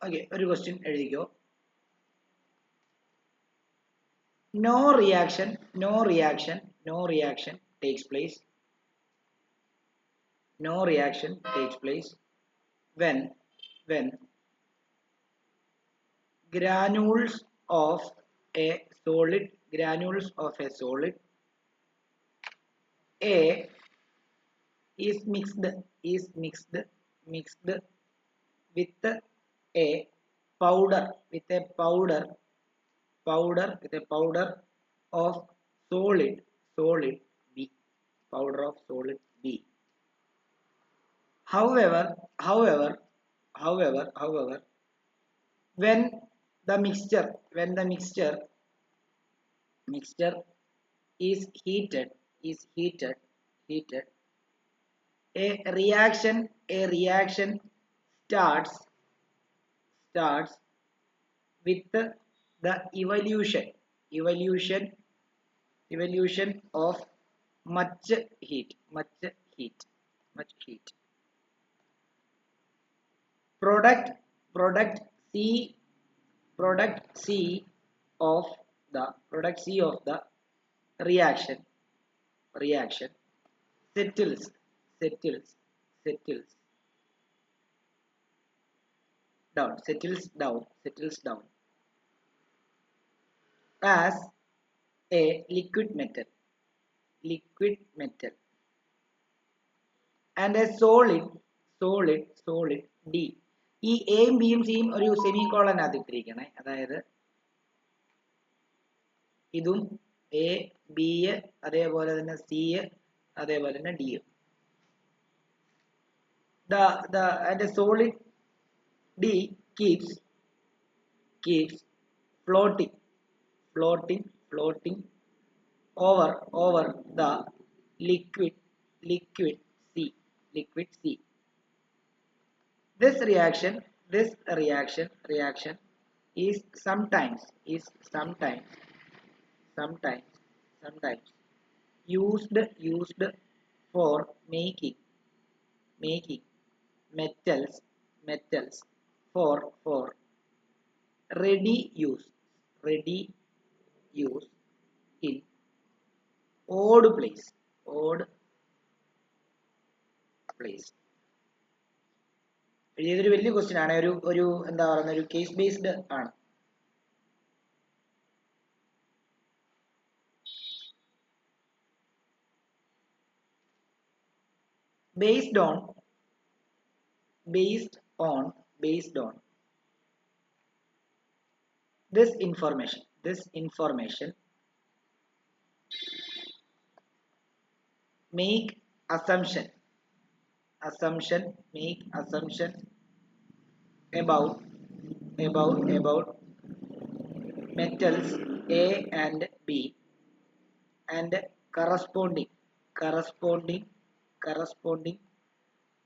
Okay, ഒരു question എഴുതിക്കോ. No reaction takes place. No reaction takes place when granules of a solid A is mixed with a powder of solid B. Powder of solid B. However, when the mixture is heated, a reaction starts with the evolution of much heat. Product C of the reaction settles down as a liquid metal and a solid D. ഈ എയും ബിയും സിയും ഒരു semi കോളനകത്ത് ഇട്ടിരിക്കണേ, അതായത് ഇതും A B അതേപോലെ തന്നെ C അതേപോലെ തന്നെ D. And a solid D keeps floating over the liquid C. This reaction is sometimes used for making metals for ready use in odd place. ഇതൊരു വലിയ ക്വസ്റ്റ്യൻ ആണ്, ഒരു എന്താ പറയുന്ന ഒരു കേസ് ബേസ്ഡ് ആണ്. Based on this information make assumption about metals A and B and corresponding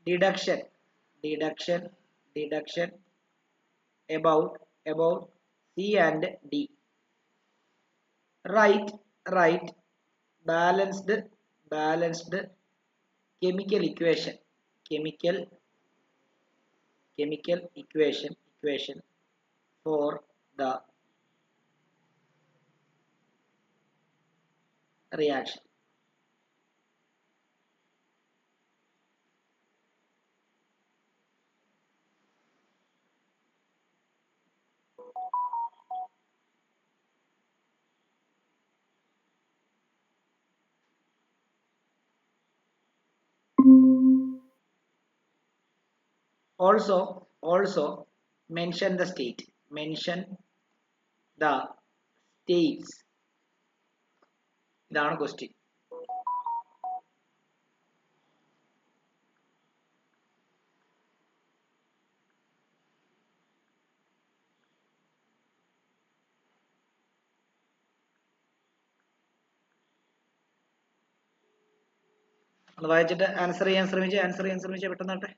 deduction about C and D. Write balanced chemical equation for the reaction. Also mention the states. ഇതാണ് question. അത് വായിച്ചിട്ട് answer ചെയ്യാൻ ശ്രമിച്ച് പെട്ടെന്നാട്ടെ.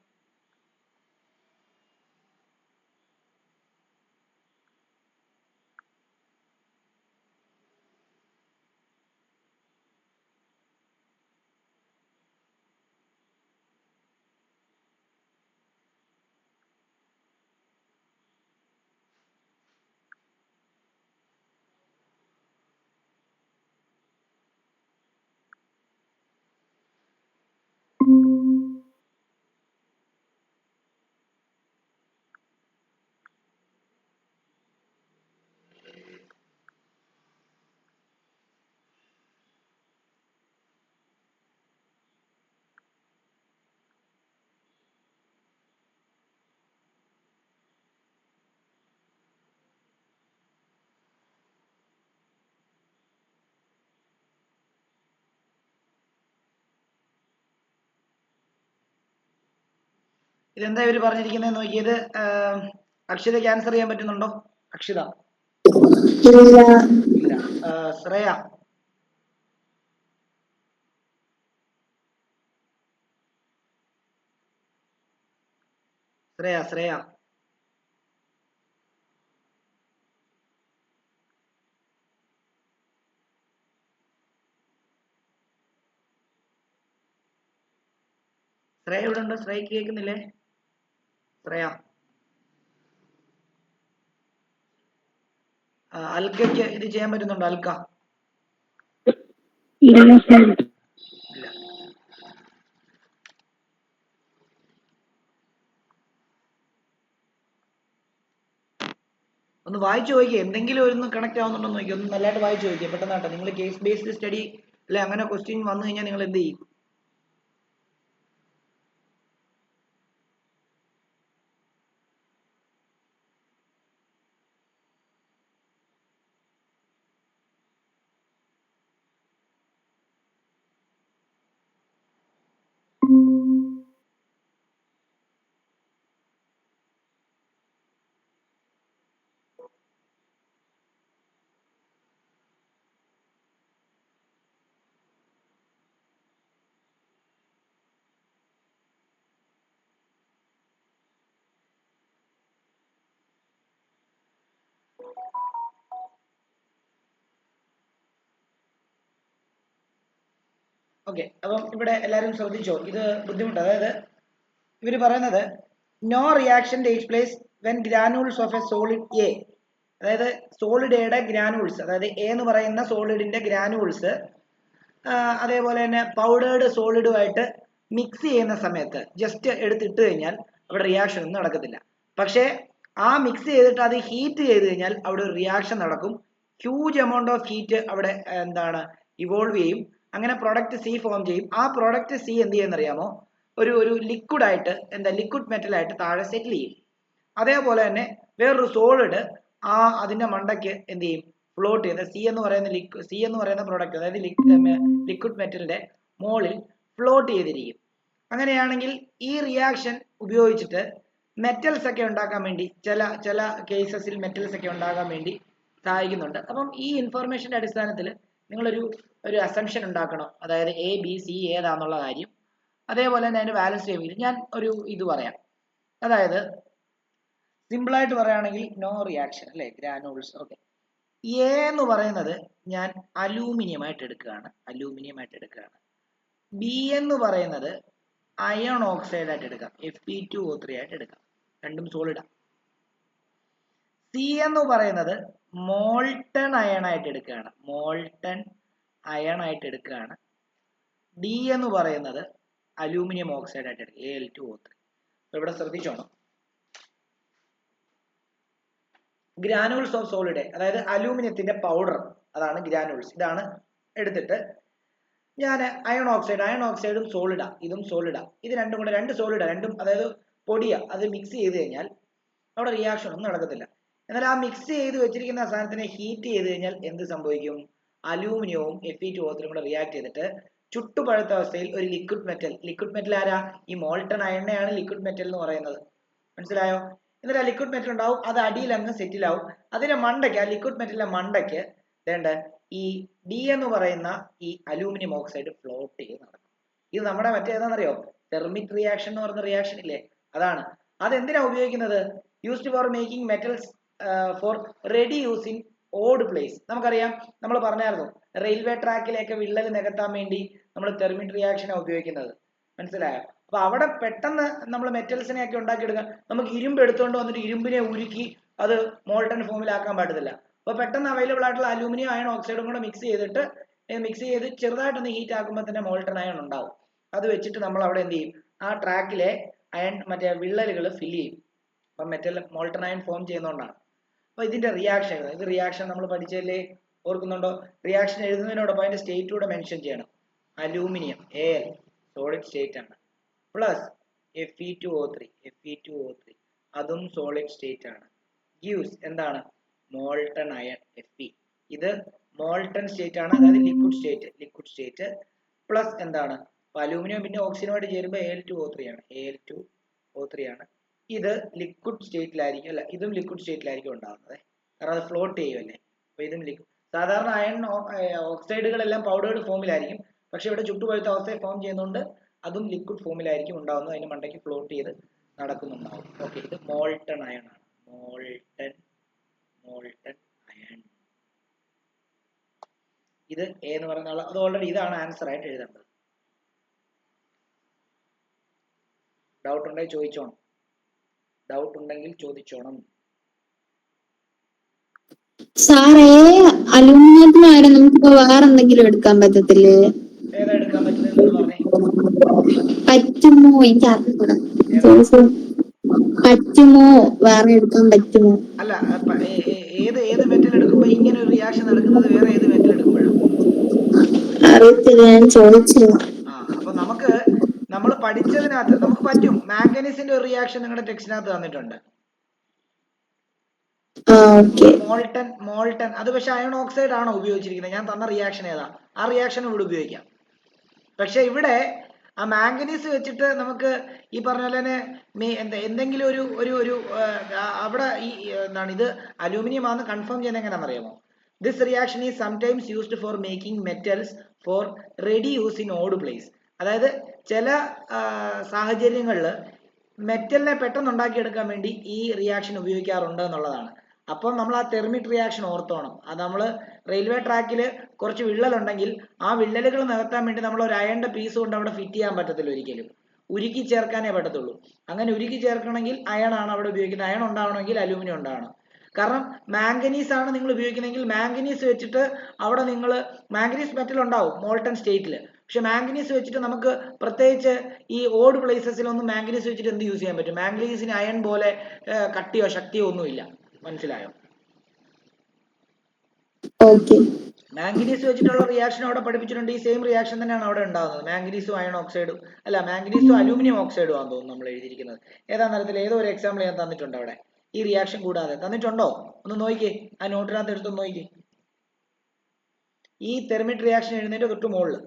ഇതെന്താ ഇവര് പറഞ്ഞിരിക്കുന്നത് നോക്കിയത്? അക്ഷിതയ്ക്ക് answer ചെയ്യാൻ പറ്റുന്നുണ്ടോ? അക്ഷിത ഇല്ല. ശ്രേയ ശ്രേയ ശ്രേയ ശ്രേയ ഇവിടെ ഉണ്ടോ? ശ്രേയക്ക് കേൾക്കുന്നില്ലേ? ശ്രേയ അൽക്കയ്ക്ക് ഇത് ചെയ്യാൻ പറ്റുന്നുണ്ടോ? അൽക്ക ഇല്ല. ഒന്ന് വായിച്ചു നോക്കിയേ, എന്തെങ്കിലും ഒന്ന് കണക്ട് ആവുന്നുണ്ടോ നോക്കി, ഒന്ന് നല്ലതായിട്ട് വായിച്ചു നോക്കിയേ പെട്ടെന്നാട്ടെ. നിങ്ങൾ കേസ് ബേസ്ഡ് സ്റ്റഡി അല്ലെ അങ്ങനെ ക്വസ്റ്റ്യൻ വന്നു കഴിഞ്ഞാൽ നിങ്ങൾ എന്ത് ചെയ്യും? ഓക്കെ, അപ്പം ഇവിടെ എല്ലാവരും ശ്രദ്ധിച്ചോ, ഇത് ബുദ്ധിമുട്ട്. അതായത് ഇവര് പറയുന്നത് no reaction takes place when granules of a solid A, അതായത് സോളിഡ് എയുടെ ഗ്രാനൂൾസ്, അതായത് എ എന്ന് പറയുന്ന സോളിഡിന്റെ ഗ്രാനൂൾസ് അതേപോലെ തന്നെ പൗഡേർഡ് സോളിഡുമായിട്ട് മിക്സ് ചെയ്യുന്ന സമയത്ത് ജസ്റ്റ് എടുത്തിട്ട് കഴിഞ്ഞാൽ അവിടെ റിയാക്ഷൻ ഒന്നും നടക്കത്തില്ല. പക്ഷേ ആ മിക്സ് ചെയ്തിട്ട് അത് ഹീറ്റ് ചെയ്ത് കഴിഞ്ഞാൽ അവിടെ ഒരു റിയാക്ഷൻ നടക്കും. ഹ്യൂജ് എമൗണ്ട് ഓഫ് ഹീറ്റ് അവിടെ എന്താണ് ഇവോൾവ് ചെയ്യും. അങ്ങനെ പ്രൊഡക്റ്റ് സി ഫോം ചെയ്യും. ആ പ്രൊഡക്റ്റ് സി എന്ത് ചെയ്യുന്നറിയാമോ? ഒരു ലിക്വിഡ് ആയിട്ട്, എന്താ ലിക്വിഡ് മെറ്റൽ ആയിട്ട് താഴെ സെറ്റിൽ ചെയ്യും. അതേപോലെ തന്നെ വേറൊരു സോളിഡ് അതിന്റെ മണ്ടയ്ക്ക് എന്ത് ചെയ്യും? ഫ്ലോട്ട് ചെയ്ത് സി എന്ന് പറയുന്ന പ്രോഡക്റ്റ്, അതായത് ലിക്വിഡ് മെറ്റലിന്റെ മോളിൽ ഫ്ലോട്ട് ചെയ്തിരിക്കും. അങ്ങനെയാണെങ്കിൽ ഈ റിയാക്ഷൻ ഉപയോഗിച്ചിട്ട് മെറ്റൽസ് ഒക്കെ ഉണ്ടാക്കാൻ വേണ്ടി ചില കേസസിൽ മെറ്റൽസ് ഒക്കെ ഉണ്ടാകാൻ വേണ്ടി സഹായിക്കുന്നുണ്ട്. അപ്പം ഈ ഇൻഫർമേഷന്റെ അടിസ്ഥാനത്തിൽ നിങ്ങളൊരു അസംഷൻ ഉണ്ടാക്കണം, അതായത് എ ബി സി ഏതാന്നുള്ള കാര്യം. അതേപോലെ തന്നെ അതിന്റെ ബാലൻസ് ചെയ്യുമ്പോൾ ഞാൻ ഒരു ഇത് പറയാം. അതായത് സിമ്പിൾ ആയിട്ട് പറയുകയാണെങ്കിൽ നോ റിയാക്ഷൻ അല്ലെ, ഗ്രാനൂൾസ്. ഓക്കെ, എ എന്ന് പറയുന്നത് ഞാൻ അലൂമിനിയം ആയിട്ട് എടുക്കുകയാണ്. ബി എന്ന് പറയുന്നത് അയൺ ഓക്സൈഡ് ആയിട്ട് എടുക്കാം, Fe2O3 ആയിട്ട് എടുക്കാം, രണ്ടും സോളിഡാണ്. സി എന്ന് പറയുന്നത് മോൾട്ടൺ അയൺ ആയിട്ട് എടുക്കുകയാണ്, ഡി എന്ന് പറയുന്നത് അലൂമിനിയം ഓക്സൈഡ് ആയിട്ട് എടുക്കുക, Al2O3. ഇവിടെ ശ്രദ്ധിച്ചോണം, ഗ്രാനൂൾസ് ഓഫ് സോളിഡ്, അതായത് അലൂമിനിയത്തിന്റെ പൗഡർ, അതാണ് ഗ്രാനൂൾസ്. ഇതാണ് എടുത്തിട്ട് ഞാൻ അയൺ ഓക്സൈഡും സോളിഡാ, ഇതും സോളിഡാ, ഇത് രണ്ടും കൂടെ രണ്ട് സോളിഡാ, രണ്ടും അതായത് പൊടിയാ, അത് മിക്സ് ചെയ്ത് കഴിഞ്ഞാൽ അവിടെ റിയാക്ഷൻ ഒന്നും നടക്കത്തില്ല. എന്നാൽ ആ മിക്സ് ചെയ്ത് വെച്ചിരിക്കുന്ന സാധനത്തിനെ ഹീറ്റ് ചെയ്ത് കഴിഞ്ഞാൽ എന്ത് സംഭവിക്കും? അലൂമിനിയവും Fe2O3 കൂടെ റിയാക്ട് ചെയ്തിട്ട് ചുട്ടുപഴുത്ത അവസ്ഥയിൽ ഒരു ലിക്വിഡ് മെറ്റൽ ആരാ? ഈ മോൾട്ടൺ അയണിനെയാണ് ലിക്വിഡ് മെറ്റൽ എന്ന് പറയുന്നത്. മനസ്സിലായോ? എന്നിട്ട് ആ ലിക്വിഡ് മെറ്റൽ ഉണ്ടാവും, അത് അടിയിൽ അങ്ങ് സെറ്റിൽ ആവും. അതിന്റെ മണ്ടയ്ക്ക്, ആ ലിക്വിഡ് മെറ്റലിന്റെ മണ്ടയ്ക്ക് വേണ്ട ഈ ഡി എന്ന് പറയുന്ന ഈ അലൂമിനിയം ഓക്സൈഡ് ഫ്ലോട്ട് ചെയ്ത് നടക്കും. ഇത് നമ്മുടെ മറ്റേതാണെന്നറിയോ? തെർമിക് റിയാക്ഷൻ എന്ന് പറയുന്ന റിയാക്ഷൻ ഇല്ലേ, അതാണ്. അതെന്തിനാ ഉപയോഗിക്കുന്നത്? Used for making metals for ready use in odd place. നമുക്കറിയാം, നമ്മൾ പറഞ്ഞായിരുന്നു റെയിൽവേ ട്രാക്കിലേക്ക് വിള്ളൽ നികത്താൻ വേണ്ടി നമ്മൾ തെർമിക് റിയാക്ഷനാണ് ഉപയോഗിക്കുന്നത്. മനസ്സിലായോ? അപ്പൊ അവിടെ പെട്ടെന്ന് നമ്മൾ മെറ്റൽസിനെ ഒക്കെ ഉണ്ടാക്കിയെടുക്കാൻ, നമുക്ക് ഇരുമ്പ് എടുത്തുകൊണ്ട് വന്നിട്ട് ഇരുമ്പിനെ ഉരുക്കി അത് മോൾട്ടൺ ഫോമിലാക്കാൻ പറ്റത്തില്ല. അപ്പൊ പെട്ടെന്ന് അവൈലബിൾ ആയിട്ടുള്ള അലൂമിനിയം അയൺ ഓക്സൈഡും കൂടെ മിക്സ് ചെയ്ത് ചെറുതായിട്ടൊന്ന് ഹീറ്റ് ആക്കുമ്പോൾ തന്നെ മോൾട്ടൺ അയൺ ഉണ്ടാവും. അത് വെച്ചിട്ട് നമ്മൾ അവിടെ എന്ത് ചെയ്യും? ആ ട്രാക്കിലെ മറ്റേ വിള്ളലുകൾ ഫില്ല് ചെയ്യും. അപ്പൊ മോൾട്ടൺ അയൺ ഫോം ചെയ്യുന്നതുകൊണ്ടാണ്. അപ്പൊ ഇതിന്റെ റിയാക്ഷൻ നമ്മൾ പഠിച്ചല്ലേ, ഓർക്കുന്നുണ്ടോ? റിയാക്ഷൻ എഴുതുന്നതിനോടൊപ്പം അതിന്റെ സ്റ്റേറ്റ് കൂടെ മെൻഷൻ ചെയ്യണം. അലൂമിനിയം Al സോളിഡ് സ്റ്റേറ്റ് ആണ്, പ്ലസ് Fe2O3 അതും സോളിഡ് സ്റ്റേറ്റ് ആണ്. ഗീവ്സ് എന്താണ്? Molten iron Fe. ഇത് മോൾട്ടൺ സ്റ്റേറ്റ് ആണ്, അതായത് ലിക്വിഡ് സ്റ്റേറ്റ് പ്ലസ് എന്താണ്? അലൂമിനിയം പിന്നെ ഓക്സിജനുമായിട്ട് ചേരുമ്പോൾ Al2O3 ആണ്, Al2O3. O3 ആണ്. ഇത് ലിക്വിഡ് സ്റ്റേറ്റിലായിരിക്കും, അല്ല ഇതും ലിക്വിഡ് സ്റ്റേറ്റിലായിരിക്കും ഉണ്ടാകുന്നത്, കാരണം അത് ഫ്ലോട്ട് ചെയ്യുമല്ലേ. അപ്പൊ ഇതും ലിക്വിഡ്. സാധാരണ അയൺ ഓക്സൈഡുകളെല്ലാം പൗഡേർഡ് ഫോമിലായിരിക്കും, പക്ഷെ ഇവിടെ ചുട്ടുപഴുത്ത അവസ്ഥയെ ഫോം ചെയ്യുന്നതുകൊണ്ട് അതും ലിക്വിഡ് ഫോമിലായിരിക്കും ഉണ്ടാകുന്നത്. അതിന്റെ മണ്ടയ്ക്ക് ഫ്ലോട്ട് ചെയ്ത് നടക്കുന്നുണ്ടാവും. ഓക്കെ, ഇത് മോൾട്ടൺ അയൺ ആണ്. Molten iron. ഇത് എ എന്ന് പറയുന്ന ആൾ, അത് ഓൾറെഡി ഇതാണ് ആൻസർ ആയിട്ട് എഴുതേണ്ടത്. ഡൗട്ട് ഉണ്ടെങ്കിൽ ചോദിച്ചോണം. ഡൗട്ട് ഉണ്ടെങ്കിൽ ചോദിച്ചോണം. സാറേ, അലുമിനിയത്തിന് പകരം നമുക്ക് വേറെ എന്തെങ്കിലും എടുക്കാൻ പറ്റത്തില്ലേ? ഏതാ എടുക്കാൻ പറ്റുന്നത് നിങ്ങൾ പറഞ്ഞേ? പറ്റുമോ? എനിക്ക് അറിഞ്ഞൂടാ. പറ്റുമോ, വേറെ എടുക്കാൻ പറ്റുമോ? അല്ല, ഏത് മെറ്റൽ എടുക്കുമ്പോ ഇങ്ങനെ ഒരു റിയാക്ഷൻ നടക്കുന്നത് വേറെ ഏത് മെറ്റൽ എടുക്കുമ്പോഴാണ്? അറിയത്തില്ല, ഞാൻ ചോദിച്ചില്ല. അപ്പൊ നമ്മൾ പഠിച്ചതിനകത്ത് നമുക്ക് പറ്റും. മാംഗനീസിന്റെ ഒരു റിയാക്ഷൻ നിങ്ങളുടെ ടെക്സ്റ്റിനകത്ത് തന്നിട്ടുണ്ട്. മോൾട്ടൺ. അത് പക്ഷെ അയൺ ഓക്സൈഡ് ആണോ ഉപയോഗിച്ചിരിക്കുന്നത്? ഞാൻ തന്ന റിയാക്ഷൻ ഏതാ? ആ റിയാക്ഷൻ ഇവിടെ ഉപയോഗിക്കാം. പക്ഷെ ഇവിടെ ആ മാംഗനീസ് വെച്ചിട്ട് നമുക്ക് ഈ പറഞ്ഞ പോലെ തന്നെ എന്തെങ്കിലും ഒരു അവിടെ ഈ എന്താണ് ഇത് അലൂമിനിയം ആണെന്ന് കൺഫേം ചെയ്യുന്നത് എങ്ങനെയാണെന്ന് അറിയാമോ? This reaction is sometimes used for making metals for ready use in odd place. അതായത് ചില സാഹചര്യങ്ങളിൽ മെറ്റലിനെ പെട്ടെന്ന് ഉണ്ടാക്കിയെടുക്കാൻ വേണ്ടി ഈ റിയാക്ഷൻ ഉപയോഗിക്കാറുണ്ട് എന്നുള്ളതാണ്. അപ്പം നമ്മൾ ആ തെർമിക് റിയാക്ഷൻ ഓർത്തോണം. അത് നമ്മൾ റെയിൽവേ ട്രാക്കിൽ കുറച്ച് വിള്ളലുണ്ടെങ്കിൽ ആ വിള്ളലുകൾ നികത്താൻ വേണ്ടി നമ്മൾ ഒരു അയണിന്റെ പീസ് കൊണ്ട് അവിടെ ഫിറ്റ് ചെയ്യാൻ പറ്റത്തില്ല ഒരിക്കലും. ഉരുക്കി ചേർക്കാനേ പറ്റത്തുള്ളൂ. അങ്ങനെ ഉരുക്കി ചേർക്കണമെങ്കിൽ അയൺ ആണ് അവിടെ ഉപയോഗിക്കുന്നത്. അയൺ ഉണ്ടാവണമെങ്കിൽ അലൂമിനിയം ഉണ്ടാവണം. കാരണം മാംഗനീസ് ആണ് നിങ്ങൾ ഉപയോഗിക്കുന്നതെങ്കിൽ മാംഗനീസ് വെച്ചിട്ട് അവിടെ നിങ്ങൾ മാംഗനീസ് മെറ്റൽ ഉണ്ടാവും മോൾട്ടൺ സ്റ്റേറ്റിൽ. പക്ഷെ മാംഗനീസ് വെച്ചിട്ട് നമുക്ക് പ്രത്യേകിച്ച് ഈ ഓഡ് പ്ലേസസിലൊന്നും മാംഗനീസ് വെച്ചിട്ട് എന്ത് യൂസ് ചെയ്യാൻ പറ്റും? മാംഗനീസിന് അയൺ പോലെ കട്ടിയോ ശക്തിയോ ഒന്നുമില്ല. മനസ്സിലായോ? മാംഗനീസ് വെച്ചിട്ടുള്ള റിയാക്ഷൻ അവിടെ പഠിപ്പിച്ചിട്ടുണ്ട്. ഈ സെയിം റിയാക്ഷൻ തന്നെയാണ് അവിടെ ഉണ്ടാകുന്നത്. മാംഗനീസും അയൺ ഓക്സൈഡും, അല്ല മാംഗനീസും അലൂമിനിയം ഓക്സൈഡും ആണെന്ന് തോന്നുന്നു നമ്മൾ എഴുതിയിരിക്കുന്നത്. ഏതാ തരത്തിൽ ഏതോ ഒരു എക്സാമ്പിൾ ഞാൻ തന്നിട്ടുണ്ട് അവിടെ. ഈ റിയാക്ഷൻ കൂടാതെ തന്നിട്ടുണ്ടോ? ഒന്ന് നോക്കിക്കേ, ആ നോട്ടിനകത്ത് എടുത്തൊന്ന് നോക്കിക്കേ. ഈ തെർമിക് റിയാക്ഷൻ എഴുന്നേറ്റ് തൊട്ട് മുകളിൽ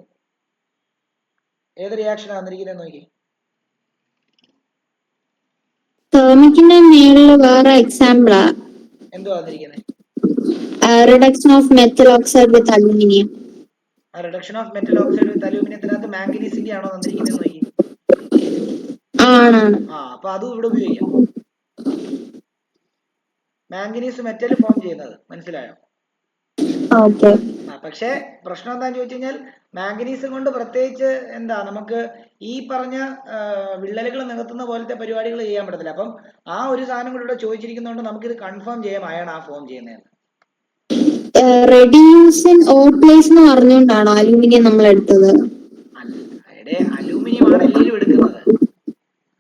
ഏത് റിയാക്ഷൻ തന്നിരിക്കുന്നത് നോക്കി. തെർമിക്കിന്റെ മേളില് വേറെ എക്സാമ്പിളാ. എന്തുവാ തന്നിരിക്കുന്നത്? Reduction of metal oxide with aluminium. Reduction of metal oxide with അലൂമിനിയത്തിനകത്ത് മാംഗനീസിന്റെ ആണോ തന്നിരിക്കുന്നത് നോക്കി. ആണാണ്. അപ്പൊ അതും ഇവിടെ ഉപയോഗിക്കാം. മാംഗനീസ് മെറ്റൽ ഫോം ചെയ്യുന്നത് മനസ്സിലായോ? പക്ഷേ പ്രശ്നം എന്താന്ന് ചോദിച്ചു കഴിഞ്ഞാൽ മാംഗനീസ് കൊണ്ട് പ്രത്യേകിച്ച് എന്താ നമുക്ക് ഈ പറഞ്ഞ വിള്ളലുകൾ നികത്തുന്ന പോലത്തെ പരിപാടികൾ ചെയ്യാൻ പറ്റത്തില്ല. അപ്പം ആ ഒരു സാധനം കൂടി ഇവിടെ ചോദിച്ചിരിക്കുന്നതുകൊണ്ട് നമുക്കിത് കൺഫേം ചെയ്യാം അയൺ ആ ഫോം ചെയ്യുന്നതെന്ന്. റെഡ്യൂസ് ഇൻ ഓഡ് പ്ലേസ് എന്ന് പറഞ്ഞുകൊണ്ടാണോ അലൂമിനിയം നമ്മൾ എടുത്തത്? അലൂമിനിയം ആണ് എല്ലാവരും എടുക്കുന്നത്.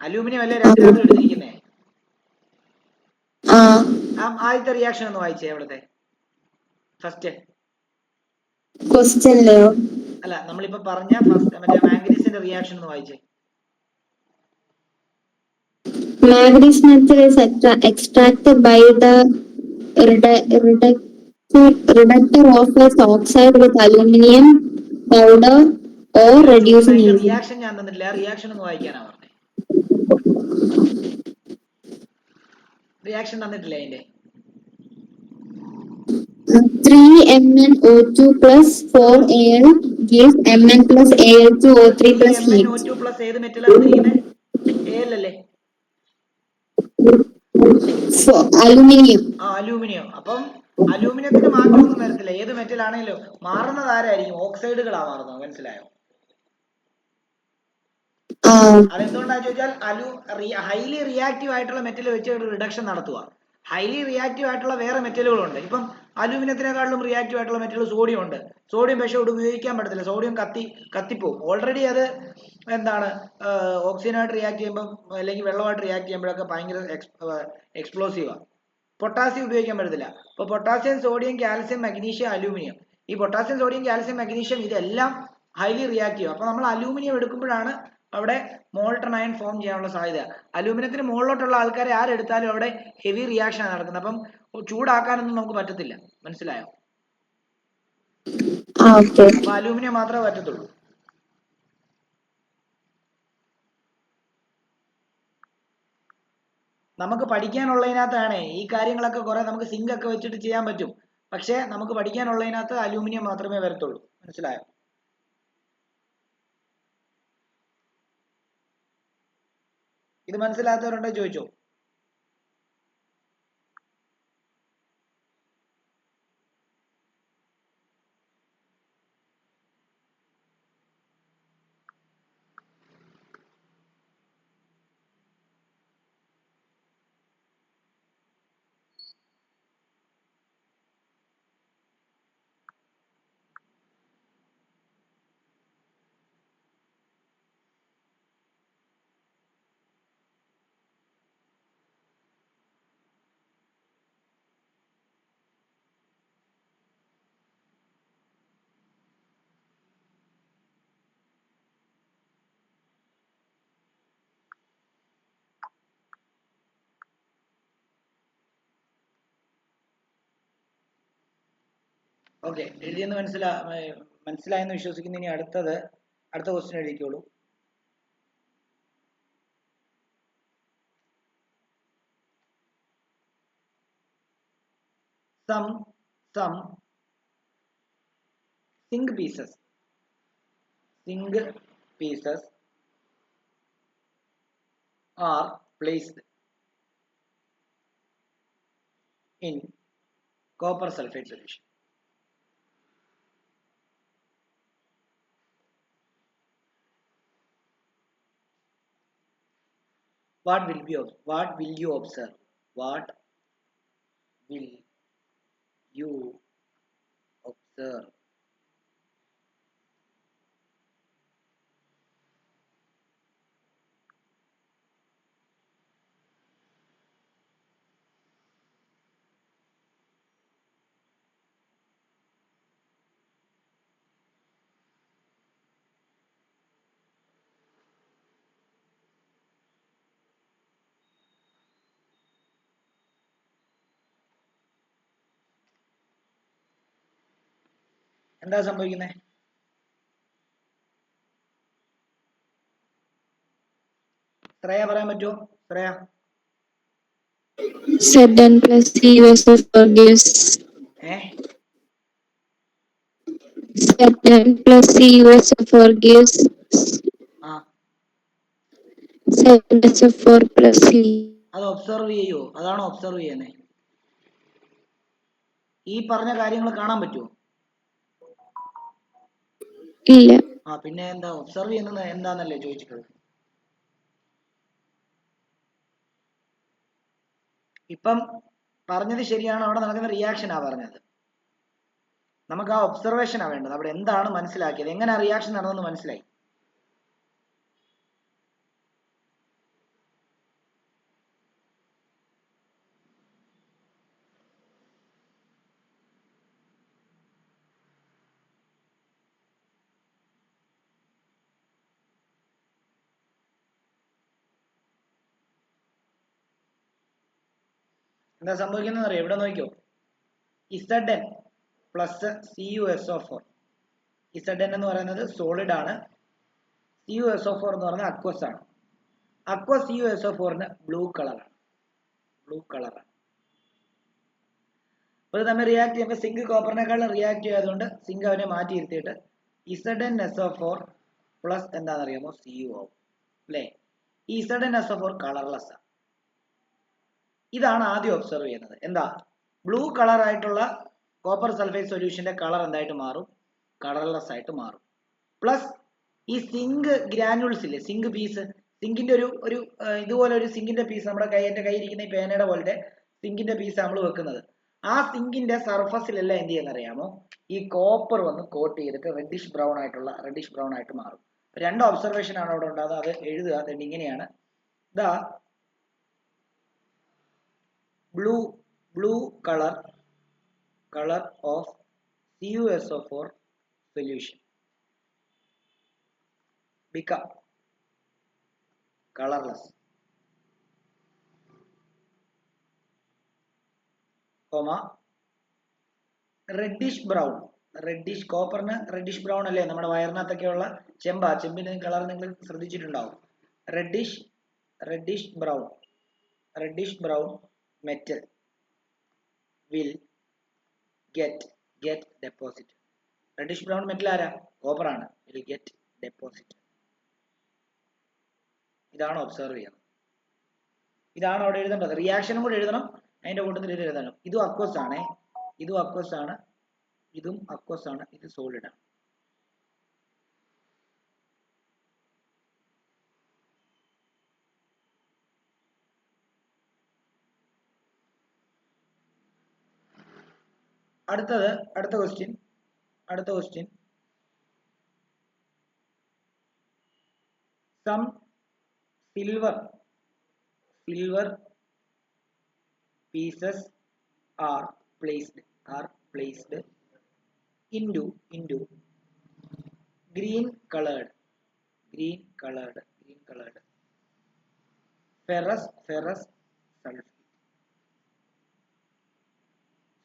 അലൂമിനിയം അല്ലേ രണ്ടിനകത്തും എടുത്തിരിക്കുന്നേ. ആദ്യത്തെ റിയാക്ഷൻ ഒന്ന് വായിച്ചേ അവിടുത്തെ ഫസ്റ്റ് ക്വസ്റ്റ്യനിലെയോ? അല്ല, നമ്മളിപ്പോ പറഞ്ഞ ഫസ്റ്റ് മറ്റേ മാംഗനീസിന്റെ റിയാക്ഷൻ ഒന്ന് വായിച്ചേ. Manganese metal is extracted by the reductor of its oxide with aluminum powder or reducing agent. Reaction ഞാൻ തന്നിട്ടില്ല, റിയാക്ഷൻ ഒന്ന് വായിക്കാനാ പറഞ്ഞേ. റിയാക്ഷൻ തന്നിട്ടില്ല അതിന്റെ. 3MnO2 plus 4Al gives Mn plus Al2O3 plus heat. MnO2 plus ഏത് മെറ്റലാണ് തന്നിരിക്കുന്നത്? Al അല്ലേ? Aluminium. Aluminium. അപ്പം അലൂമിനിയത്തിന് മാറ്റമൊന്നും വരത്തില്ല. ഏത് മെറ്റൽ ആണെങ്കിലും മാറുന്നത് ആരായിരിക്കും? ഓക്സൈഡുകളാ മാറുന്നത്. മനസ്സിലായോ? അതെന്തുകൊണ്ടാന്ന് ചോദിച്ചാൽ ഹൈലി റിയാക്റ്റീവ് ആയിട്ടുള്ള മെറ്റൽ വെച്ച് ഒരു റിഡക്ഷൻ നടത്തുക. ഹൈലി റിയാക്റ്റീവ് ആയിട്ടുള്ള വേറെ മെറ്റലുകളുണ്ട്. ഇപ്പം അലൂമിനിയത്തിനെക്കാളും റിയാക്റ്റീവ് ആയിട്ടുള്ള മെറ്റൽ സോഡിയം ഉണ്ട്. സോഡിയം പക്ഷെ ഇവിടെ ഉപയോഗിക്കാൻ പറ്റത്തില്ല. സോഡിയം കത്തിപ്പോവും. ഓൾറെഡി അത് എന്താണ് ഓക്സിജനുമായിട്ട് റിയാക്ട് ചെയ്യുമ്പോൾ അല്ലെങ്കിൽ വെള്ളമായിട്ട് റിയാക്ട് ചെയ്യുമ്പോഴൊക്കെ ഭയങ്കര എക്സ്പ്ലോസീവാണ്. പൊട്ടാസ്യം ഉപയോഗിക്കാൻ പറ്റത്തില്ല. അപ്പോൾ potassium, sodium, calcium, magnesium, aluminium, ഈ പൊട്ടാസ്യം, സോഡിയം, കാൽസ്യം, മഗ്നീഷ്യം ഇതെല്ലാം ഹൈലി റിയാക്റ്റീവ്. അപ്പോൾ നമ്മൾ അലൂമിനിയം എടുക്കുമ്പോഴാണ് അവിടെ മോൾട്ടൺ അയൺ ഫോം ചെയ്യാനുള്ള സാധ്യത. അലൂമിനിയത്തിന് മുകളിലോട്ടുള്ള ആൾക്കാരെ ആരെടുത്താലും അവിടെ ഹെവി റിയാക്ഷൻ ആണ് നടക്കുന്നത്. അപ്പം ചൂടാക്കാനൊന്നും നമുക്ക് പറ്റത്തില്ല. മനസ്സിലായോ? അപ്പൊ അലൂമിനിയം മാത്രമേ പറ്റത്തുള്ളൂ. നമുക്ക് പഠിക്കാനുള്ളതിനകത്താണ് ഈ കാര്യങ്ങളൊക്കെ കുറെ നമുക്ക് സിങ്ക് ഒക്കെ വെച്ചിട്ട് ചെയ്യാൻ പറ്റും. പക്ഷെ നമുക്ക് പഠിക്കാനുള്ളതിനകത്ത് അലൂമിനിയം മാത്രമേ വരത്തുള്ളൂ. മനസ്സിലായോ? ഇത് മനസ്സിലാത്തവരുണ്ടോ ചോദിച്ചോ. ഓക്കെ, എഴുതിയെന്ന് മനസ്സിലായെന്ന് വിശ്വസിക്കുന്നു. ഇനി അടുത്ത question എഴുതിക്കോളൂ. some zinc pieces are placed in copper sulfate solution. What will you observe? What will you observe? എന്താ സംഭവിക്കുന്നത്? ശ്രേയ പറയാൻ പറ്റുമോ? Shreya. Zn plus CuSO4 gives Zn plus CuSO4 gives 7SO4 plus C. അത് ഒബ്സർവ് ചെയ്യോ? അതാണോ ഒബ്സർവ് ചെയ്യുന്നത്? ഈ പറഞ്ഞ കാര്യങ്ങൾ കാണാൻ പറ്റുമോ? ഇല്ല. പിന്നെ എന്താ ഒബ്സർവ് ചെയ്യുന്നത് എന്താന്നല്ലേ ചോദിച്ചിട്ടുള്ളത്. ഇപ്പം പറഞ്ഞത് ശരിയാണ്. അവിടെ നടക്കുന്ന റിയാക്ഷനാ പറഞ്ഞത്. നമുക്ക് ആ ഒബ്സർവേഷനാ വേണ്ടത്. അവിടെ എന്താണ് മനസ്സിലാക്കിയത്, എങ്ങനെ റിയാക്ഷൻ നടന്നെന്ന് മനസ്സിലായി. എന്താ സംഭവിക്കുന്നത് അറിയാം? ഇവിടെ നോക്കിക്കോ. Zn plus CuSO4. Zn എന്ന് പറയുന്നത് സോളിഡ് ആണ്. CuSO4 എന്ന് പറയുന്നത് അക്വസ് ആണ്. അക്വസ് CuSO4ന് ബ്ലൂ കളറാണ്. അത് തമ്മിൽ റിയാക്ട് ചെയ്യുമ്പോൾ സിങ്ക് കോപ്പറിനേക്കാളും റിയാക്ട് ചെയ്യാതുകൊണ്ട് സിങ്ക് അവനെ മാറ്റി ഇരുത്തിയിട്ട് ZnSO4 പ്ലസ് എന്താണെന്നറിയാമോ? Cu ആവും അല്ലേ? ഈ ZnSO4 കളർലെസ് ആണ്. ഇതാണ് ആദ്യം ഒബ്സർവ് ചെയ്യുന്നത്. എന്താ? ബ്ലൂ കളർ ആയിട്ടുള്ള കോപ്പർ സൾഫേറ്റ് സൊല്യൂഷന്റെ കളർ എന്തായിട്ട് മാറും? കളർലെസ് ആയിട്ട് മാറും. പ്ലസ് ഈ സിങ്ക് ഗ്രാനുൾസ് ഇല്ലേ, സിങ്ക് പീസ്, സിങ്കിന്റെ ഒരു ഇതുപോലെ ഒരു സിങ്കിന്റെ പീസ് നമ്മുടെ എന്റെ കയ്യിൽ ഇരിക്കുന്ന ഈ പേനയുടെ പോലത്തെ സിങ്കിന്റെ പീസ് നമ്മൾ വെക്കുന്നത്. ആ സിങ്കിന്റെ സർഫസിലെല്ലാം എന്ത് ചെയ്യുന്നറിയാമോ? ഈ കോപ്പർ വന്ന് കോട്ട് ചെയ്തിട്ട് റെഡിഷ് ബ്രൗൺ ആയിട്ട് മാറും. രണ്ട് ഒബ്സർവേഷൻ ആണ് അവിടെ ഉണ്ടാകുന്നത്. അത് എഴുതുക. അതുകൊണ്ട് ഇങ്ങനെയാണ്. ദാ blue color of CuSO4 solution become colorless, reddish brown. Reddish കോപ്പറിന് റെഡിഷ് ബ്രൗൺ അല്ലേ നമ്മുടെ വയറിനകത്തൊക്കെയുള്ള ചെമ്പിന്റെ കളർ നിങ്ങൾ ശ്രദ്ധിച്ചിട്ടുണ്ടാവും. Reddish brown reddish brown metal will get deposit. reddish brown metal ആരാ? കോപ്പർ ആണ്. will get deposit. ഇതാണ് ഒബ്സർവ് ചെയ്യുന്നത്. ഇതാണ് അവിടെ എഴുതേണ്ടത്. റിയാക്ഷനും കൂടെ എഴുതണം, അതിന്റെ കൂട്ടത്തിൽ ഇത് എഴുതണം. ഇതും അക്വസ് ആണ്, ഇതും അക്വസ് ആണ്, ഇതും അക്വസ് ആണ്, ഇത് സോളിഡ് ആണ്. അടുത്ത question some silver pieces are placed into green colored ferrous sulfate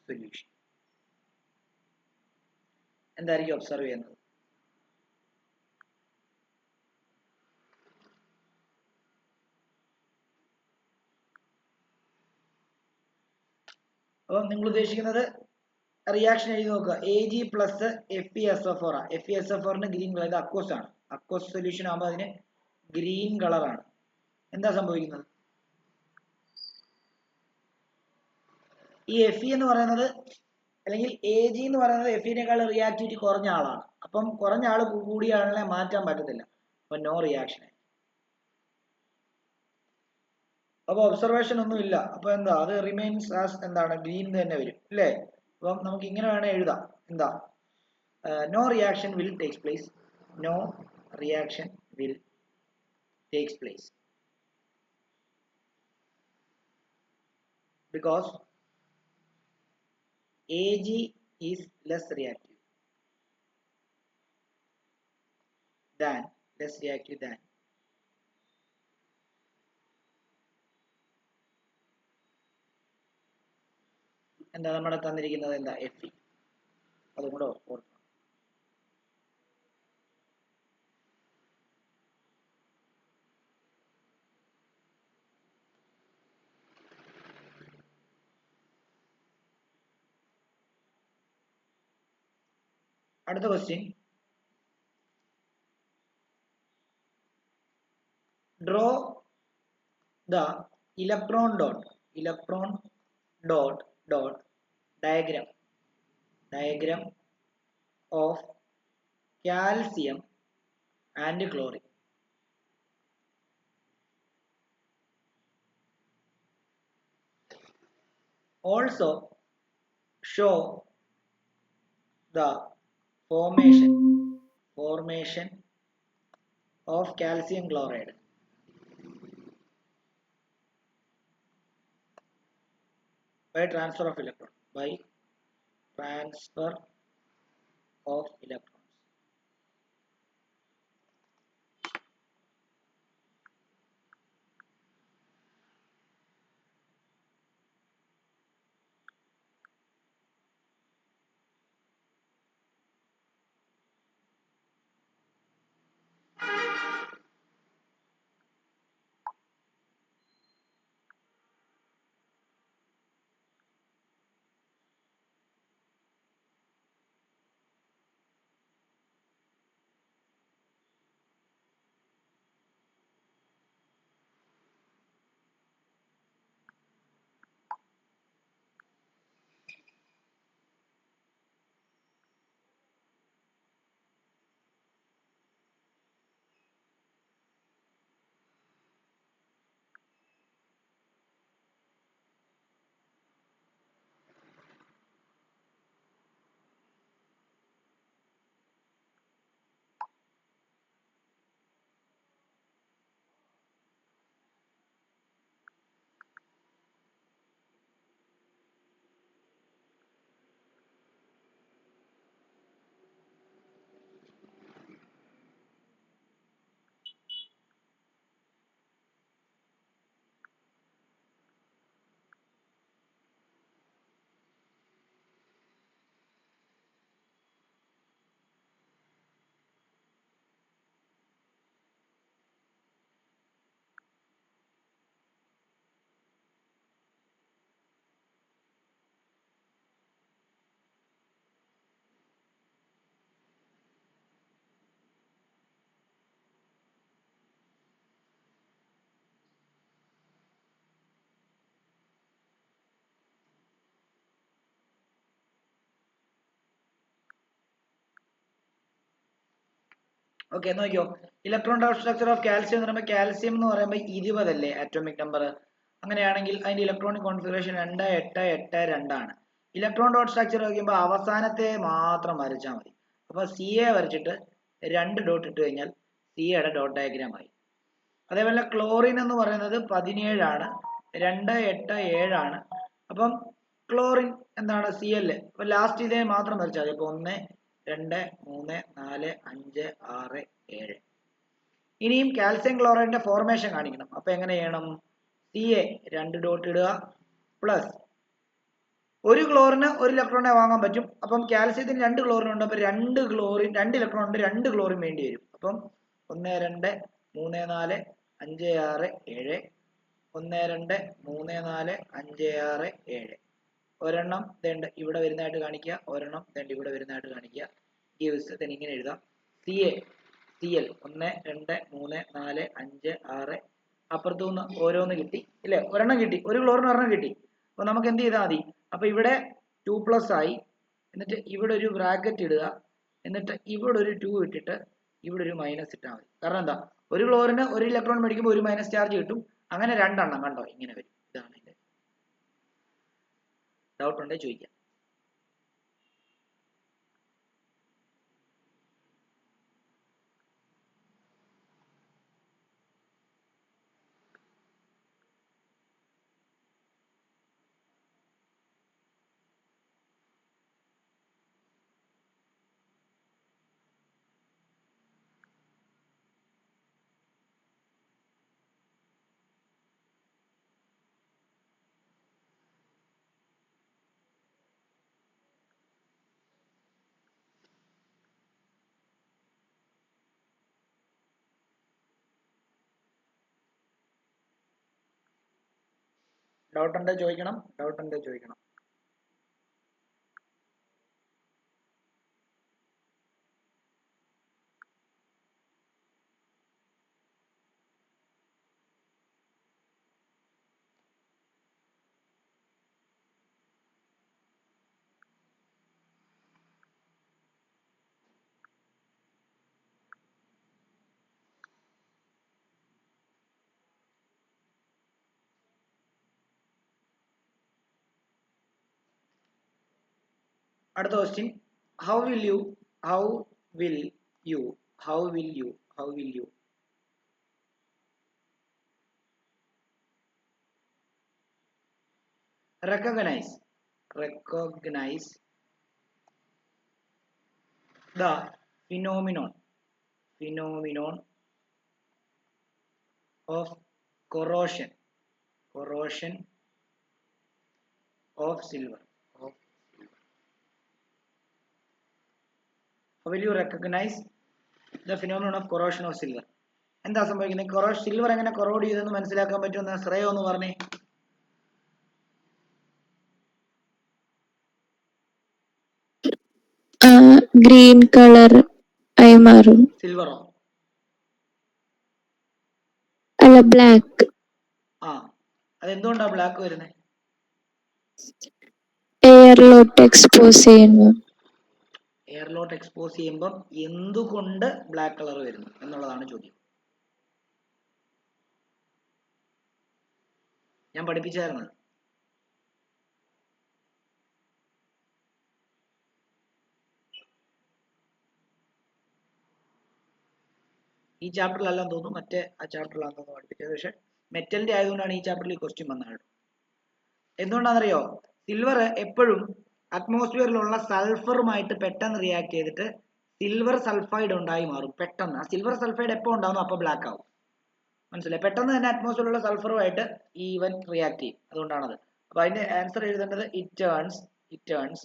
solution. എന്തായിരിക്കും ഒബ്സർവ് ചെയ്യുന്നത്? അപ്പോൾ നിങ്ങൾ ഉദ്ദേശിക്കുന്നത് റിയാക്ഷൻ എഴുതി നോക്കുക. Ag പ്ലസ് FeSO4 ആണ്. FeSO4ന് ഗ്രീൻ കളർ, ഇത് അക്വസ് ആണ്. അക്വസ് സൊല്യൂഷൻ ആകുമ്പോൾ അതിന് ഗ്രീൻ കളറാണ്. എന്താ സംഭവിക്കുന്നത്? ഈ Fe എന്ന് പറയുന്നത് അല്ലെങ്കിൽ Ag എന്ന് പറയുന്നത് Fe-നേക്കാൾ റിയാക്ടിവിറ്റി കുറഞ്ഞ ആളാണ്. അപ്പം കുറഞ്ഞ ആൾ കൂടിയ ആളിനെ മാറ്റാൻ പറ്റത്തില്ല. അപ്പൊ നോ റിയാക്ഷൻ. അപ്പൊ ഒബ്സർവേഷൻ ഒന്നും ഇല്ല. അപ്പൊ എന്താ, അത് റിമെയിൻസ് ആസ് എന്താണ്, ഗ്രീൻ തന്നെ വരും അല്ലേ? അപ്പം നമുക്ക് ഇങ്ങനെ വേണേ എഴുതാം. എന്താ, no reaction will takes place. No reaction will takes place because Ag is less reactive than എന്താ നമ്മുടെ തന്നിരിക്കുന്നത്, എന്താ Fe. അതും കൂടെ ഓർക്കണം. അടുത്ത question, draw the electron dot diagram of calcium and chlorine. Also show the formation of calcium chloride by transfer of electrons. Okay നോക്കിയോ, electron dot structure of calcium എന്ന് പറയുമ്പോൾ കാൽസ്യം എന്ന് പറയുമ്പോൾ 20 അല്ലേ ആറ്റോമിക് നമ്പർ. അങ്ങനെയാണെങ്കിൽ അതിന്റെ ഇലക്ട്രോണിക് കോൺഫിഗറേഷൻ 2 8 8 2 ആണ്. Electron dot structure നോക്കുമ്പോൾ അവസാനത്തെ മാത്രം വരച്ചാൽ മതി. അപ്പൊ സി എ വരച്ചിട്ട് 2 ഡോട്ട് ഇട്ട് കഴിഞ്ഞാൽ സി എയുടെ ഡോട്ട് ഡയഗ്രാം ആയി. അതേപോലെ ക്ലോറിൻ എന്ന് പറയുന്നത് 17 ആണ്, 2 8 7 ആണ്. അപ്പം ക്ലോറിൻ എന്താണ് സി എൽ. അപ്പൊ ലാസ്റ്റ് ഇതേ മാത്രം വരച്ചാൽ മതി. അപ്പൊ 1 2 3 4 5 6 7. ഇനിയും കാൽസ്യം ക്ലോറൈഡിന്റെ ഫോർമേഷൻ കാണിക്കണം. അപ്പൊ എങ്ങനെ ചെയ്യണം? സി എ 2 ഡോട്ട് ഇടുക പ്ലസ് ഒരു ക്ലോറിന് ഒരു ഇലക്ട്രോണെ വാങ്ങാൻ പറ്റും. അപ്പം കാൽസ്യത്തിന് 2 ക്ലോറിൻ ഉണ്ട്. അപ്പൊ 2 ക്ലോറിൻ 2 ഇലക്ട്രോൺ ഉണ്ട്, 2 ക്ലോറിൻ വേണ്ടി വരും. അപ്പം 1 2 3 4 5 6 7 1 2 3 4 5 6 7. ഒരെണ്ണം വേണ്ട ഇവിടെ വരുന്നതായിട്ട് കാണിക്കുക, ഒരെണ്ണം വേണ്ട ഇവിടെ വരുന്നതായിട്ട് കാണിക്കുക. ഗീവ്സ് then ഇങ്ങനെ എഴുതാം സി എ സി എൽ 1 2 3 4 5 6. അപ്പുറത്തുനിന്ന് ഓരോന്ന് കിട്ടി ഇല്ലേ, ഒരെണ്ണം കിട്ടി, ഒരു ക്ലോറിന് ഒരെണ്ണം കിട്ടി. അപ്പൊ നമുക്ക് എന്ത് ചെയ്താൽ മതി? അപ്പൊ ഇവിടെ 2+ ആയി, എന്നിട്ട് ഇവിടെ ഒരു ബ്രാക്കറ്റ് ഇടുക, എന്നിട്ട് ഇവിടെ ഒരു 2 ഇട്ടിട്ട് ഇവിടെ ഒരു മൈനസ് ഇട്ടാൽ മതി. കാരണം എന്താ, ഒരു ക്ലോറിന് ഒരു ഇലക്ട്രോൺ മേടിക്കുമ്പോൾ ഒരു മൈനസ് ചാർജ് കിട്ടും. അങ്ങനെ 2 എണ്ണം കണ്ടോ ഇങ്ങനെ വരും. ഇതാണ് ഇത്. ഡൗട്ട് ഉണ്ടെങ്കിൽ ചോദിക്കാം. ഡൗട്ട് ഉണ്ടെങ്കിൽ ചോദിക്കണം, ഡൗട്ട് ഉണ്ടെങ്കിൽ ചോദിക്കണം. അടുത്ത question, how will you how will you how will you how will you recognize the phenomenon of corrosion of silver. How will you recognize the phenomenon of corrosion of silver? എന്താ സംഭവിക്കുന്നത്? Silver എങ്ങനെ choroid ചെയ്തെന്ന് മനസ്സിലാക്കാൻ പറ്റുമെന്ന് ശ്രേയ ഒന്ന് പറഞ്ഞേ. Green colour ആയി മാറും. സിൽവറോ? അല്ല, ബ്ലാക്ക്. ആ, അതെന്തുകൊണ്ടാ ബ്ലാക്ക് വരുന്നത്? എയറിലോട്ട് എക്സ്പോസ് ചെയ്യുന്നു. എയറിലോട്ട് എക്സ്പോസ് ചെയ്യുമ്പോൾ എന്തുകൊണ്ട് ബ്ലാക്ക് കളർ വരുന്നു എന്നുള്ളതാണ് ചോദ്യം. ഞാൻ പഠിപ്പിച്ചായിരുന്നു. ഈ ചാപ്റ്ററിലെല്ലാം തോന്നുന്നു, മറ്റേ ആ ചാപ്റ്ററിലാണെന്ന് തോന്നുന്നു പഠിപ്പിച്ചത്. പക്ഷെ മെറ്റലിന്റെ ആയതുകൊണ്ടാണ് ഈ ചാപ്റ്ററിൽ ഈ ക്വസ്റ്റ്യൻ വന്നത്. എന്തുകൊണ്ടാണെന്നറിയോ? സിൽവർ എപ്പോഴും അറ്റ്മോസ്ഫിയറിലുള്ള സൾഫറുമായിട്ട് പെട്ടെന്ന് റിയാക്ട് ചെയ്തിട്ട് സിൽവർ സൾഫൈഡ് ഉണ്ടായി മാറും പെട്ടെന്ന്. ആ സിൽവർ സൾഫൈഡ് എപ്പോൾ ഉണ്ടാവുന്നു അപ്പോൾ ബ്ലാക്ക് ആവും. മനസ്സിലായി? പെട്ടെന്ന് തന്നെ അറ്റ്മോസ്ഫിയറിലുള്ള സൾഫറുമായിട്ട് ഈ ഇവൻ റിയാക്ട് ചെയ്യും. അതുകൊണ്ടാണത്. അപ്പൊ അതിന്റെ ആൻസർ എഴുതേണ്ടത് it turns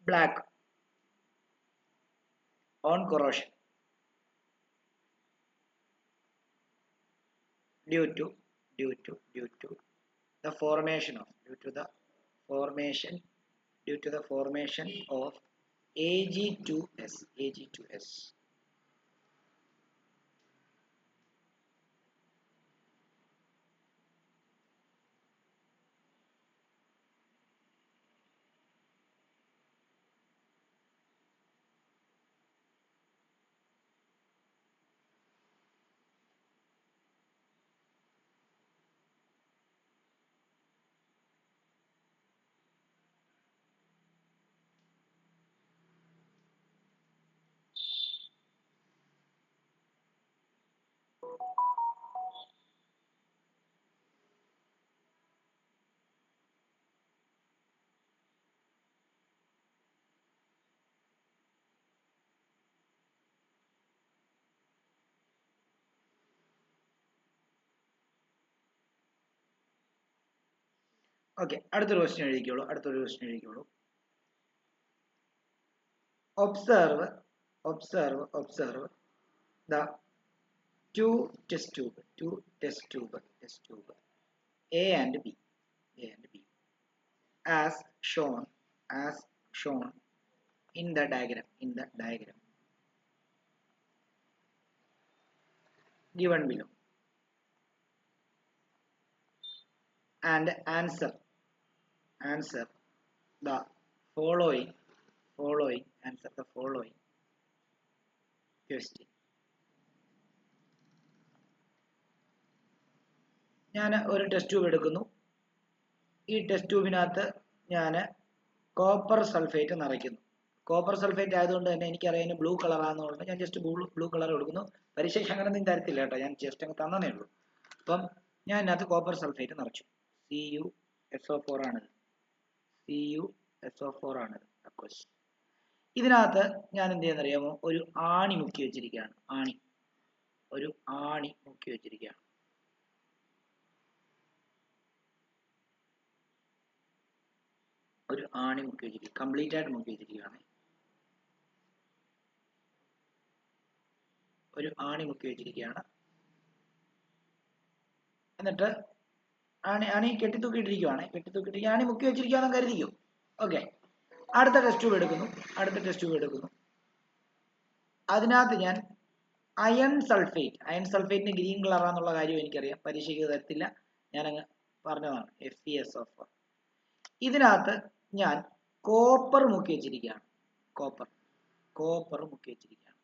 black on corrosion due to the formation of Ag2S. Okay, അടുത്തൊരു ക്വസ്റ്റ്യൻ എഴുതിക്കോളൂ. Observe the two test tube A and B as shown in the diagram given below, and answer the following question. ഞാൻ ഒരു test tube എടുക്കുന്നു. ഈ test ട്യൂബിനകത്ത് ഞാൻ copper sulphate നിറയ്ക്കുന്നു. Copper sulphate ആയതുകൊണ്ട് തന്നെ എനിക്കറിയാം ബ്ലൂ കളർ ആണെന്നുകൊണ്ട് ഞാൻ ജസ്റ്റ് ബ്ലൂ കളർ കൊടുക്കുന്നു. പരീക്ഷയ്ക്ക് അങ്ങനെ ഒന്നും തരത്തില്ല കേട്ടോ, ഞാൻ ജസ്റ്റ് അങ്ങ് തന്നേ ഉള്ളൂ. അപ്പം ഞാൻ ഇതിനകത്ത് കോപ്പർ സൾഫേറ്റ് നിറച്ചു. CuSO4 ആണിത്. CuSO4 ആണിത്. ഇതിനകത്ത് ഞാൻ എന്ത് ചെയ്യുന്നറിയാമോ, ഒരു ആണി മുക്കി വെച്ചിരിക്കുകയാണ്. ഒരു ആണി മുക്കി വെച്ചിരിക്കുകയാണ്. കംപ്ലീറ്റ് ആയിട്ട് മുക്കി വെച്ചിരിക്കുകയാണ്. ഒരു ആണി മുക്കി വെച്ചിരിക്കുകയാണ്. എന്നിട്ട് ആണി കെട്ടിത്തൂക്കിയിട്ടിരിക്കുകയാണ്. ആണി മുക്കി വെച്ചിരിക്കുകയാണെന്ന് കരുതിക്കും. ഓക്കെ, അടുത്ത ടെസ്റ്റ് ട്യൂബ് എടുക്കുന്നു. അതിനകത്ത് ഞാൻ അയൺ സൾഫേറ്റിന് ഗ്രീൻ കളറാന്നുള്ള കാര്യം എനിക്കറിയാം, പരീക്ഷയ്ക്ക് തരത്തില്ല, ഞാനങ്ങ് പറഞ്ഞതാണ്. FeSO4. ഇതിനകത്ത് ഞാൻ കോപ്പർ മുക്കി വെച്ചിരിക്കുകയാണ്. കോപ്പർ മുക്കി വെച്ചിരിക്കുകയാണ്.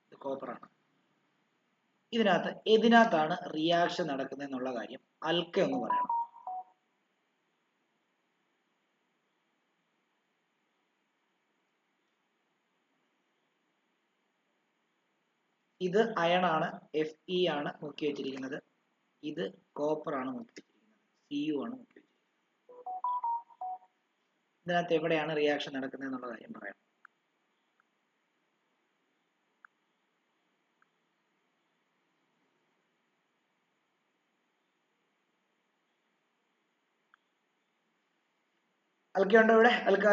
ഇത് കോപ്പറാണ്. ഇതിനകത്ത് ഏതിനകത്താണ് റിയാക്ഷൻ നടക്കുന്നത് എന്നുള്ള കാര്യം അൽക്ക എന്ന് പറയണം. ഇത് അയൺ ആണ്, Fe ആണ് മുക്കി വെച്ചിരിക്കുന്നത്. ഇത് കോപ്പർ ആണ് മുക്കി വെച്ചിരിക്കുന്നത്. Cu ആണ് മുക്കി വെച്ചിരിക്കുന്നത്. ഇതിനകത്ത് എവിടെയാണ് റിയാക്ഷൻ നടക്കുന്നത് എന്നുള്ള കാര്യം പറയാം. അൽക്കയുണ്ടോ ഇവിടെ? അൽക്ക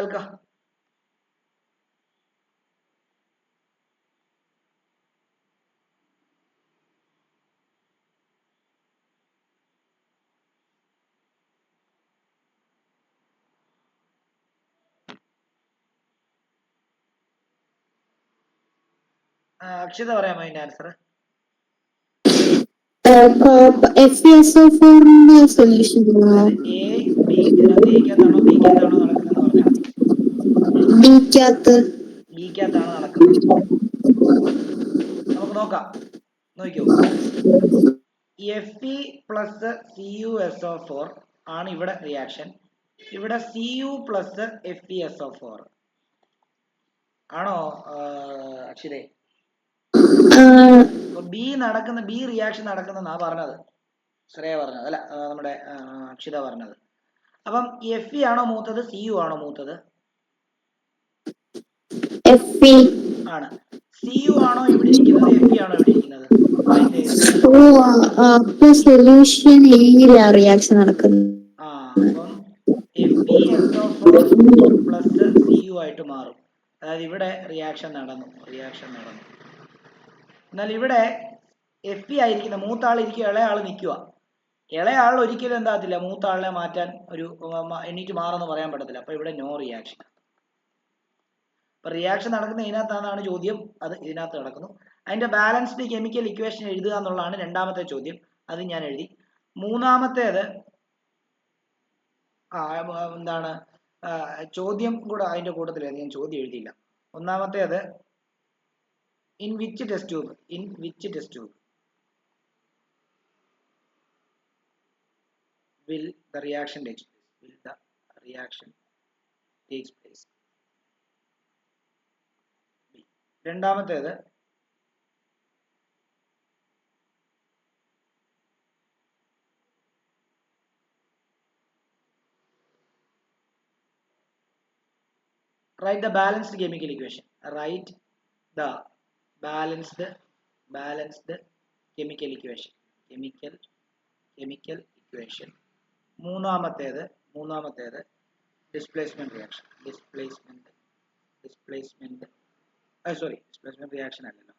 അക്ഷിത പറയാമോ അതിന്റെ ആൻസർ? FeSO4 സൊല്യൂഷൻ ഇതിനകത്താണോ ബിക്കകത്താണോ നടക്കുന്നതെന്ന് പറഞ്ഞാൽ മതി. ബിക്കകത്താണ് നടക്കുന്നത്. നമുക്ക് നോക്കിക്കോ. Fe പ്ലസ് CuSO4 ആണ് ഇവിടെ റിയാക്ഷൻ. ഇവിടെ Cu പ്ലസ് FeSO4 ആണോ അക്ഷിതേ? ബി റിയാക്ഷൻ നടക്കുന്നെന്നാ പറഞ്ഞത്, ശ്രേയ പറഞ്ഞത്, അല്ല നമ്മുടെ അക്ഷിത പറഞ്ഞത്. അപ്പം Fe ആണോ മൂത്തത്, Cu ആണോ മൂത്തത്? Fe ആണ്. Cu ആണോ ഇവിടെ ഇരിക്കുന്നത്, Fe ആണോ ഇവിടെ ഇരിക്കുന്നത്? സൊല്യൂഷൻ റിയാക്ഷൻ നടക്കുന്നു. അപ്പം FeSO4 പ്ലസ് Cu ആയിട്ട് മാറും. അതായത് ഇവിടെ റിയാക്ഷൻ നടന്നു. എന്നാൽ ഇവിടെ Fe ആയിരിക്കുന്ന മൂത്ത ആൾ ഇരിക്കുക, ഇളയാൾ നിൽക്കുക. ഇളയാൾ ഒരിക്കലും എന്താകത്തില്ല, മൂത്ത ആളിനെ മാറ്റാൻ എണീറ്റ് മാറെന്ന് പറയാൻ പറ്റത്തില്ല. അപ്പൊ ഇവിടെ നോ റിയാക്ഷൻ. അപ്പൊ റിയാക്ഷൻ നടക്കുന്ന ഇതിനകത്താണെന്നാണ് ചോദ്യം, അത് ഇതിനകത്ത് നടക്കുന്നു. അതിന്റെ ബാലൻസ്ഡ് കെമിക്കൽ ഇക്വേഷൻ എഴുതുക എന്നുള്ളതാണ് രണ്ടാമത്തെ ചോദ്യം, അത് ഞാൻ എഴുതി. മൂന്നാമത്തേത് എന്താണ് ചോദ്യം കൂടെ അതിന്റെ കൂട്ടത്തിൽ ഞാൻ ചോദ്യം എഴുതിയില്ല. ഒന്നാമത്തേത് in which test tube will the reaction takes place? രണ്ടാമത്തേത് write the balanced chemical equation. Balanced chemical equation. Chemical equation. മൂന്നാമത്തേത് ഡിസ്പ്ലേസ്മെന്റ് റിയാക്ഷൻ. ഡിസ്പ്ലേസ്മെന്റ് റിയാക്ഷൻ അല്ലല്ലോ,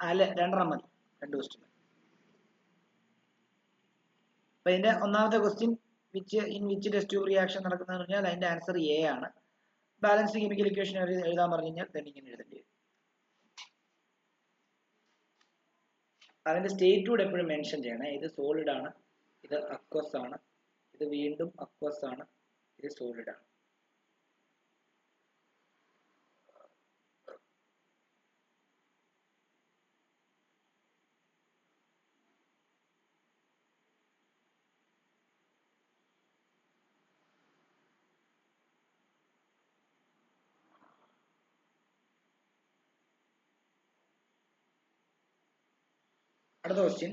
അല്ല, രണ്ടെണ്ണം മതി, 2 ക്വസ്റ്റ്യൻ. അപ്പൊ ഇതിന്റെ ഒന്നാമത്തെ question which test tube reaction നടക്കുന്നതെന്ന് പറഞ്ഞാൽ അതിന്റെ ആൻസർ എ ആണ്. ബാലൻസ്ഡ് കെമിക്കൽ ഇക്വേഷൻ എഴുതാൻ പറഞ്ഞു കഴിഞ്ഞാൽ then ഇങ്ങനെ എഴുതേണ്ടി വരും. അതിന്റെ സ്റ്റേറ്റ് കൂടെ എപ്പോഴും മെൻഷൻ ചെയ്യണേ. ഇത് സോളിഡ് ആണ്, ഇത് അക്വസ് ആണ്, ഇത് വീണ്ടും അക്വസ് ആണ്, ഇത് സോളിഡ് ആണ്. അടുത്ത question,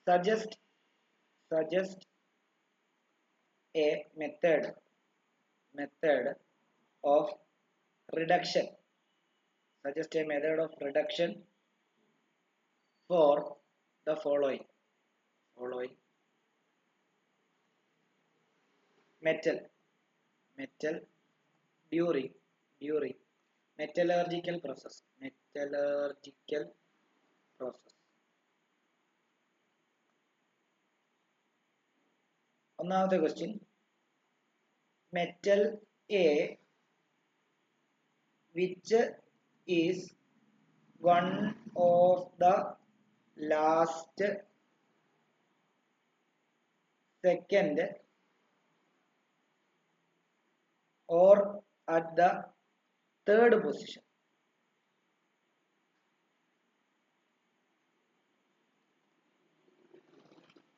suggest a method of reduction. Suggest a method of reduction for the following. Metal during metallurgical process. ഒന്നാമത്തെ question, metal A which is one of the last, second or at the third position.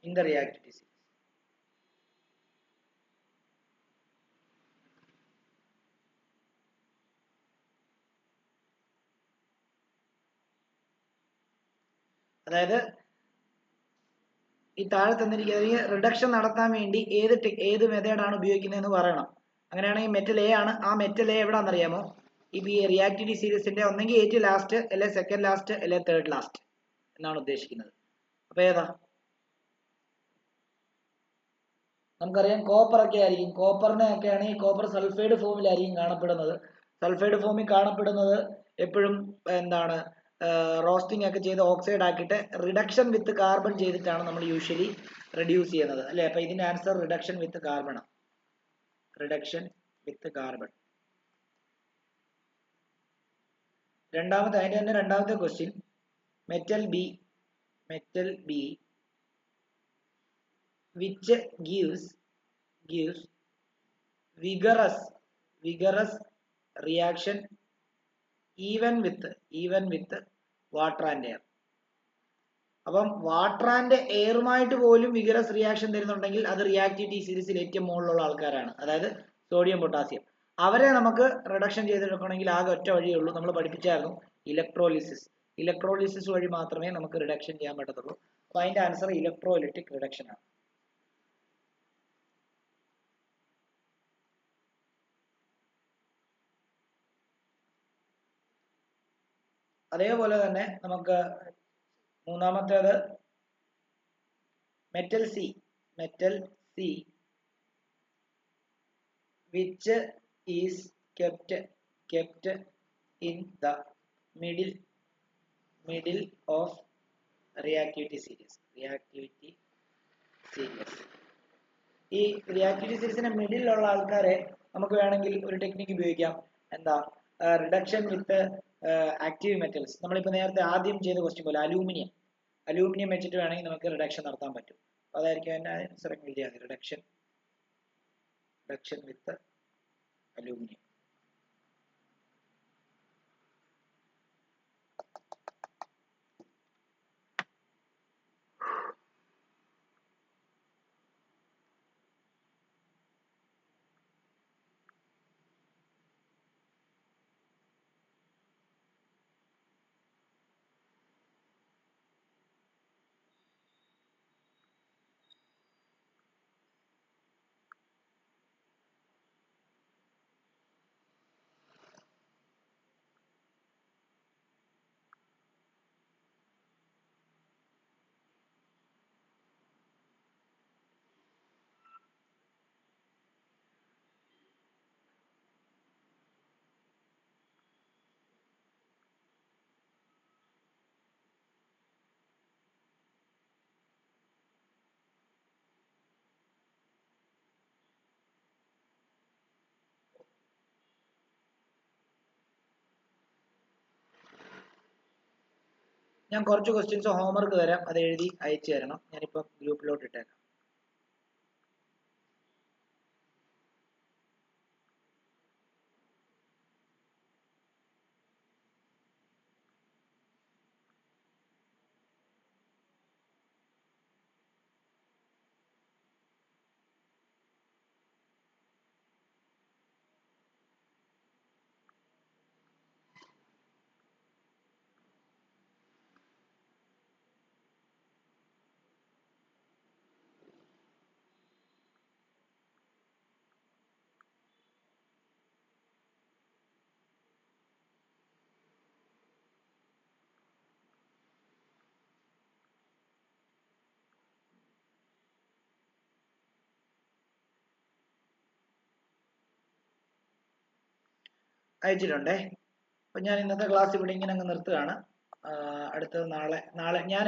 In the reactivity series. അതായത് ഈ താഴെ തന്നിരിക്കുന്ന reduction നടത്താൻ വേണ്ടി ഏത് മെത്തേഡാണ് ഉപയോഗിക്കുന്നതെന്ന് പറയണം. അങ്ങനെയാണെങ്കിൽ മെറ്റൽ എ ആണ്. ആ മെറ്റൽ എ എവിടാണെന്നറിയാമോ? ഇപ്പൊ ഈ റിയാക്ടിവിറ്റി സീരീസിന്റെ ഒന്നെങ്കിൽ ഏറ്റവും ലാസ്റ്റ്, അല്ലെ സെക്കൻഡ് ലാസ്റ്റ്, അല്ലെ തേർഡ് ലാസ്റ്റ് എന്നാണ് ഉദ്ദേശിക്കുന്നത്. അപ്പൊ ഏതാ? നമുക്കറിയാം കോപ്പർ ഒക്കെ ആയിരിക്കും. കോപ്പറിനെ ഒക്കെ ആണെങ്കിൽ കോപ്പർ സൾഫൈഡ് ഫോമിലായിരിക്കും കാണപ്പെടുന്നത്. സൾഫൈഡ് ഫോമിൽ കാണപ്പെടുന്നത് എപ്പോഴും എന്താണ്, റോസ്റ്റിംഗ് ഒക്കെ ചെയ്ത് ഓക്സൈഡ് ആക്കിയിട്ട് റിഡക്ഷൻ വിത്ത് കാർബൺ ചെയ്തിട്ടാണ് നമ്മൾ യൂഷ്വലി റെഡ്യൂസ് ചെയ്യുന്നത്, അല്ലെ? അപ്പൊ ഇതിന്റെ ആൻസർ റിഡക്ഷൻ വിത്ത് കാർബൺ ആണ്. അതിന്റെ തന്നെ രണ്ടാമത്തെ question, metal B which gives vigorous reaction even with water and air. അപ്പം വാട്ടർ ആൻഡ് എയറുമായിട്ട് പോലും വിഗറസ് റിയാക്ഷൻ തരുന്നുണ്ടെങ്കിൽ അത് റിയാക്ടിവിറ്റി സീരീസിൽ ഏറ്റവും മുകളിലുള്ള ആൾക്കാരാണ്, അതായത് സോഡിയം പൊട്ടാസ്യം. അവരെ നമുക്ക് റിഡക്ഷൻ ചെയ്തെടുക്കണമെങ്കിൽ ആകെ ഒറ്റ വഴിയേ ഉള്ളൂ, നമ്മൾ പഠിപ്പിച്ചായിരുന്നു, ഇലക്ട്രോളിസിസ് വഴി മാത്രമേ നമുക്ക് റിഡക്ഷൻ ചെയ്യാൻ പറ്റത്തുള്ളൂ. അപ്പൊ അതിന്റെ ആൻസർ ഇലക്ട്രോലൈറ്റിക് റിഡക്ഷൻ ആണ്. അതേപോലെ തന്നെ നമുക്ക് മൂന്നാമത്തേത് metal C which is kept in the middle of reactivity series. ഈ റിയാക്ടിവിറ്റി സീരീസിന്റെ മിഡിലുള്ള ആൾക്കാരെ നമുക്ക് വേണമെങ്കിൽ ഒരു ടെക്നിക്ക് ഉപയോഗിക്കാം. എന്താ? റിഡക്ഷൻ വിത്ത് ആക്റ്റീവ് മെറ്റൽസ്. നമ്മളിപ്പോൾ നേരത്തെ ആദ്യം ചെയ്ത ക്വസ്റ്റ്യൻ പോലെ അലൂമിനിയം വെച്ചിട്ട് വേണമെങ്കിൽ നമുക്ക് റിഡക്ഷൻ നടത്താൻ പറ്റും. അതായിരിക്കും അതിന്റെ ആൻസർ. റിഡക്ഷൻ വിത്ത് അലൂമിനിയം. ഞാൻ കുറച്ച് ക്വസ്റ്റ്യൻസ് ഹോംവർക്ക് തരാം, അത് എഴുതി അയച്ചു തരണം. ഞാനിപ്പോൾ ഗ്രൂപ്പിലോട്ട് ഇട്ടേക്കാം. അയച്ചിട്ടുണ്ടേ. അപ്പം ഞാൻ ഇന്നത്തെ ക്ലാസ് ഇവിടെ ഇങ്ങനെ അങ്ങ് നിർത്തുകയാണ്. അടുത്തത് നാളെ ഞാൻ